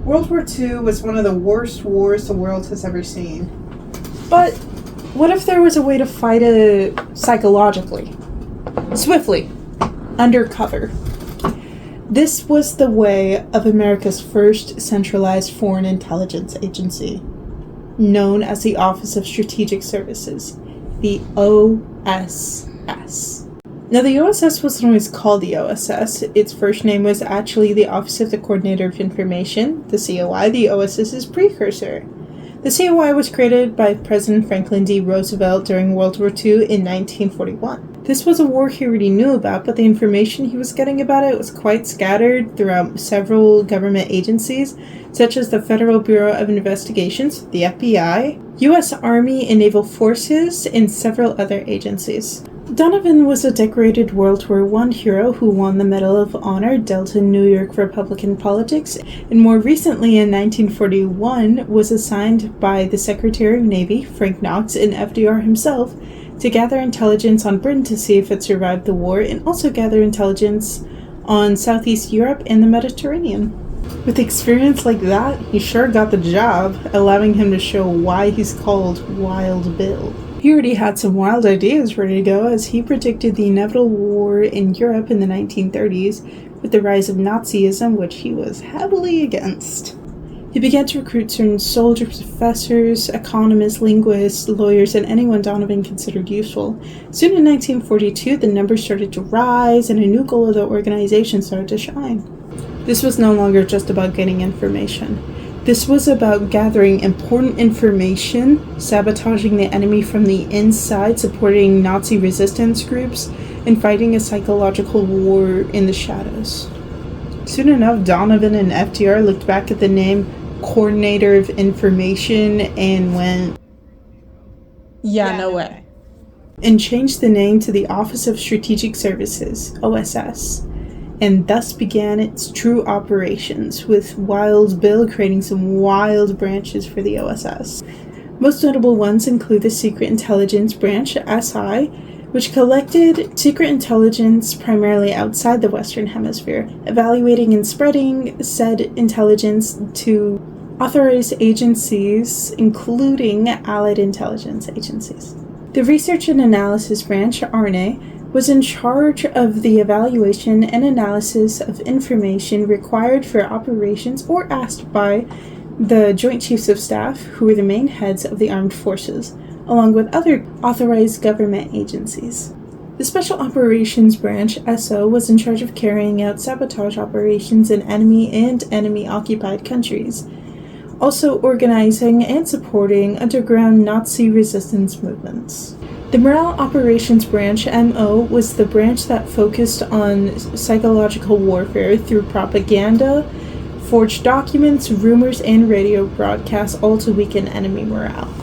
World War II was one of the worst wars the world has ever seen. But what if there was a way to fight it psychologically? Swiftly. Undercover. This was the way of America's first centralized foreign intelligence agency, known as the Office of Strategic Services, the OSS. Now, the OSS wasn't always called the OSS. Its first name was actually the Office of the Coordinator of Information, the COI, the OSS's precursor. The COI was created by President Franklin D. Roosevelt during World War II in 1941. This was a war he already knew about, but the information he was getting about it was quite scattered throughout several government agencies, such as the Federal Bureau of Investigations, the FBI, U.S. Army and Naval Forces, and several other agencies. Donovan was a decorated World War I hero who won the Medal of Honor dealt in New York Republican politics, and more recently in 1941 was assigned by the Secretary of Navy, Frank Knox, and FDR himself to gather intelligence on Britain to see if it survived the war, and also gather intelligence on Southeast Europe and the Mediterranean. With experience like that, he sure got the job, allowing him to show why he's called Wild Bill. He already had some wild ideas ready to go, as he predicted the inevitable war in Europe in the 1930s with the rise of Nazism, which he was heavily against. He began to recruit certain soldiers, professors, economists, linguists, lawyers, and anyone Donovan considered useful. Soon in 1942, the numbers started to rise, and a new goal of the organization started to shine. This was no longer just about getting information. This was about gathering important information, sabotaging the enemy from the inside, supporting Nazi resistance groups, and fighting a psychological war in the shadows. Soon enough, Donovan and FDR looked back at the name Coordinator of Information and went, yeah, no way. And changed the name to the Office of Strategic Services, OSS. And thus began its true operations, with Wild Bill creating some wild branches for the OSS. Most notable ones include the Secret Intelligence Branch, SI, which collected secret intelligence primarily outside the Western Hemisphere, evaluating and spreading said intelligence to authorized agencies, including Allied intelligence agencies. The Research and Analysis Branch, RNA, was in charge of the evaluation and analysis of information required for operations or asked by the Joint Chiefs of Staff, who were the main heads of the armed forces, along with other authorized government agencies. The Special Operations Branch, SO, was in charge of carrying out sabotage operations in enemy and enemy-occupied countries, also organizing and supporting underground Nazi resistance movements. The Morale Operations Branch, MO, was the branch that focused on psychological warfare through propaganda, forged documents, rumors, and radio broadcasts, all to weaken enemy morale.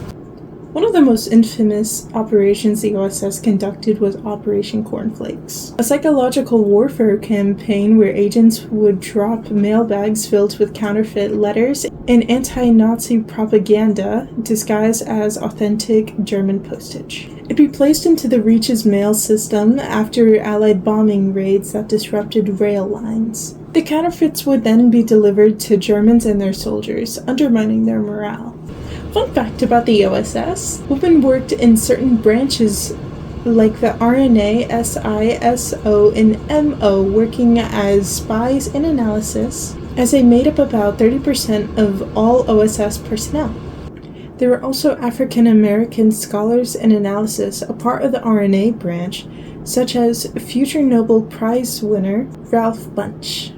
One of the most infamous operations the OSS conducted was Operation Cornflakes, a psychological warfare campaign where agents would drop mailbags filled with counterfeit letters and anti-Nazi propaganda disguised as authentic German postage. It'd be placed into the Reach's mail system after Allied bombing raids that disrupted rail lines. The counterfeits would then be delivered to Germans and their soldiers, undermining their morale. Fun fact about the OSS, women worked in certain branches like the RNA, SI, SO, and MO, working as spies and analysis, as they made up about 30% of all OSS personnel. There were also African American scholars and analysis, a part of the RNA branch, such as future Nobel Prize winner Ralph Bunche.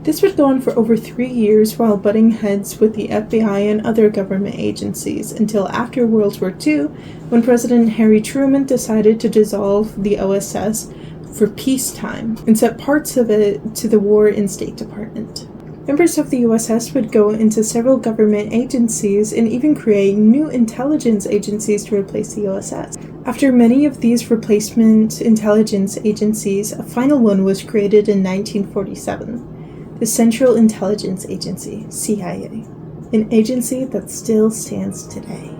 This would go on for over 3 years while butting heads with the FBI and other government agencies, until after World War II, when President Harry Truman decided to dissolve the OSS for peacetime and set parts of it to the War and State Department. Members of the OSS would go into several government agencies and even create new intelligence agencies to replace the OSS. After many of these replacement intelligence agencies, a final one was created in 1947, the Central Intelligence Agency, CIA, an agency that still stands today.